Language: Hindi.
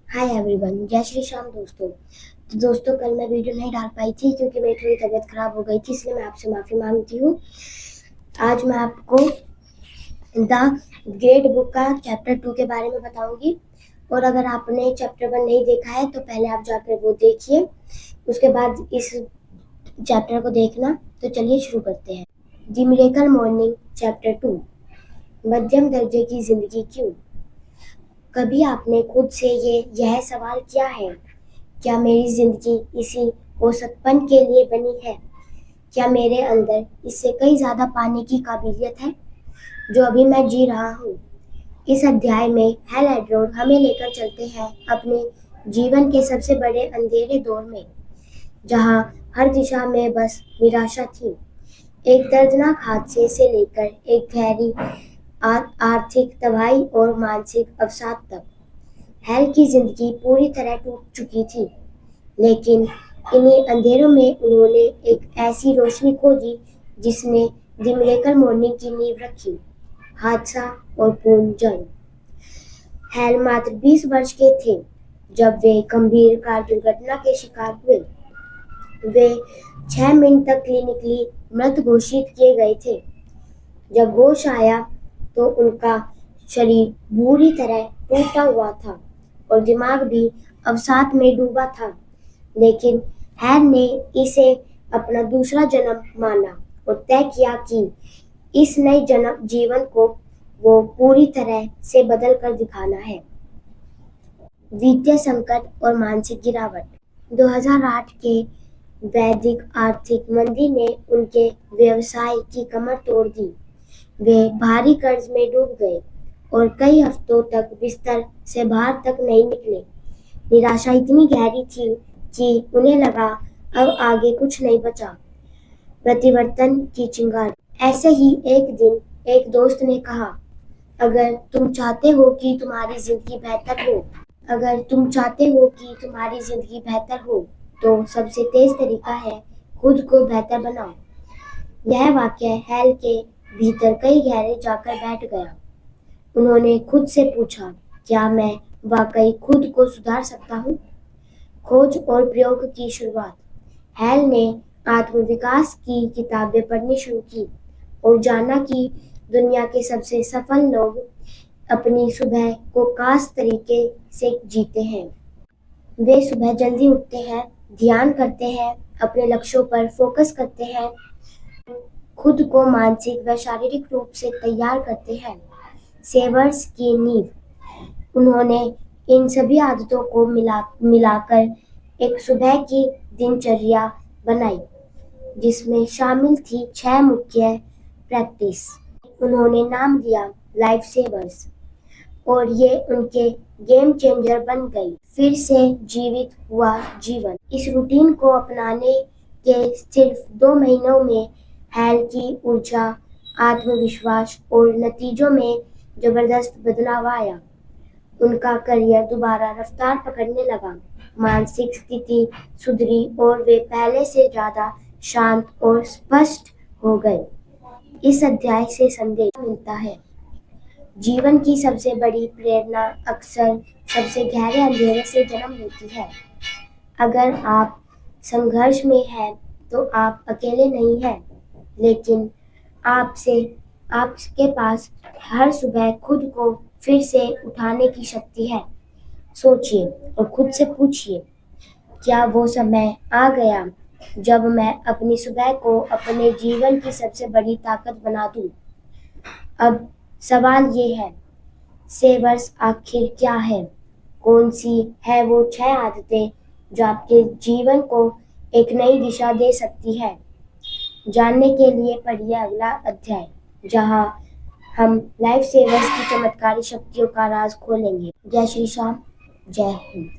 हाय एवरीवन, जय श्री श्याम दोस्तों। तो दोस्तों, कल मैं वीडियो नहीं डाल पाई थी क्योंकि मेरी थोड़ी तबीयत खराब हो गई थी, इसलिए मैं आपसे माफ़ी मांगती हूँ। आज मैं आपको द ग्रेट बुक का चैप्टर 2 के बारे में बताऊंगी। और अगर आपने चैप्टर 1 नहीं देखा है तो पहले आप जाकर वो देखिए, उसके बाद इस चैप्टर को देखना। तो चलिए शुरू करते हैं। द मिरेकल मॉर्निंग चैप्टर 2, मध्यम दर्जे की जिंदगी क्यों। कभी आपने खुद से यह सवाल किया है, क्या मेरी जिंदगी इसी औसतपन के लिए बनी है? क्या मेरे अंदर इससे कई ज्यादा पाने की काबिलियत है जो अभी मैं जी रहा हूँ? इस अध्याय में हेल एडरोड हमें लेकर चलते हैं अपने जीवन के सबसे बड़े अंधेरे दौर में, जहाँ हर दिशा में बस निराशा थी। एक दर्दनाक हादसे से लेकर एक गहरी आर्थिक तबाही और मानसिक अवसाद तक हेल की जिंदगी पूरी तरह टूट चुकी थी। लेकिन इन्हीं अंधेरों में उन्होंने एक ऐसी रोशनी खोजी जिसने द मिरेकल मॉर्निंग की नींव रखी। हादसा और पूर्ण जन्म। हेल मात्र 20 वर्ष के थे जब वे गंभीर कार दुर्घटना के शिकार हुए। वे 6 मिनट तक क्लिनिकली मृत घोषित किए गए थे। जब होश आया तो उनका शरीर बुरी तरह टूटा हुआ था और दिमाग भी अवसाद में डूबा था। लेकिन हेल ने इसे अपना दूसरा जन्म माना और तय किया कि इस नए जन्म जीवन को वो पूरी तरह से बदल कर दिखाना है। वित्तीय संकट और मानसिक गिरावट। 2008 के वैश्विक आर्थिक मंदी ने उनके व्यवसाय की कमर तोड़ दी। वे भारी कर्ज में डूब गए और कई हफ्तों तक बिस्तर से बाहर तक नहीं निकले। निराशा इतनी गहरी थी कि उन्हें लगा अब आगे कुछ नहीं बचा। प्रतिवर्तन की चिंगारी। ऐसे ही एक दिन एक दोस्त ने कहा, अगर तुम चाहते हो कि तुम्हारी जिंदगी बेहतर हो तो सबसे तेज तरीका है खुद को बेहतर बनाओ। यह वाक्य हेल के भीतर कई गहरे जाकर बैठ गया। उन्होंने खुद से पूछा, क्या मैं वाकई खुद को सुधार सकता हूँ? खोज और प्रयोग की शुरुआत। हेल ने आत्मविकास की किताबें पढ़नी शुरू की और जाना कि दुनिया के सबसे सफल लोग अपनी सुबह को खास तरीके से जीते हैं। वे सुबह जल्दी उठते हैं, ध्यान करते हैं, अपने लक्ष्यों पर फोकस करते हैं, खुद को मानसिक व शारीरिक रूप से तैयार करते हैं। सेवर्स की नींव। उन्होंने इन सभी आदतों को मिलाकर एक सुबह की दिनचर्या बनाई जिसमें शामिल थी 6 मुख्य प्रैक्टिस। उन्होंने नाम दिया लाइफ सेवर्स और ये उनके गेम चेंजर बन गई। फिर से जीवित हुआ जीवन। इस रूटीन को अपनाने के सिर्फ 2 महीनों में हेल की ऊर्जा, आत्मविश्वास और नतीजों में जबरदस्त बदलाव आया। उनका करियर दोबारा रफ्तार पकड़ने लगा, मानसिक स्थिति सुधरी और वे पहले से ज्यादा शांत और स्पष्ट हो गए। इस अध्याय से संदेश मिलता है, जीवन की सबसे बड़ी प्रेरणा अक्सर सबसे गहरे अंधेरे से जन्म लेती है। अगर आप संघर्ष में हैं तो आप अकेले नहीं हैं, लेकिन आपके पास हर सुबह खुद को फिर से उठाने की शक्ति है। सोचिए और खुद से पूछिए, क्या वो समय आ गया जब मैं अपनी सुबह को अपने जीवन की सबसे बड़ी ताकत बना दूं? अब सवाल ये है, सेवर्स आखिर क्या है? कौन सी है वो 6 आदतें जो आपके जीवन को एक नई दिशा दे सकती है? जानने के लिए पढ़िए अगला अध्याय, जहां हम लाइफ सेवर्स की चमत्कारी शक्तियों का राज खोलेंगे। जय श्री श्याम, जय हिंद।